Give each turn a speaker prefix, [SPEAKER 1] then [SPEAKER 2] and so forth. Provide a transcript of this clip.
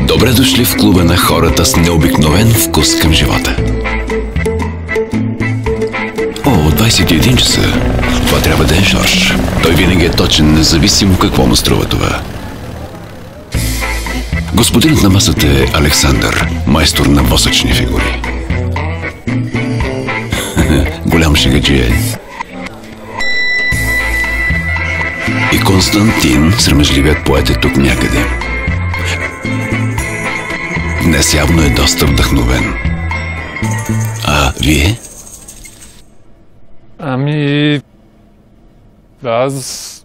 [SPEAKER 1] Добре дошли в клуба на хората с необикновен вкус към живота. О, 21 часа. Това трябва да е Жорж. Той винаги е точен, независимо какво му струва това. Господинът на масата е Александър, майстор на восъчни фигури. Голям шегаджия. И Константин, срамежливият поет, е тук някъде. Днес явно е доста вдъхновен. А вие?
[SPEAKER 2] Ами... Аз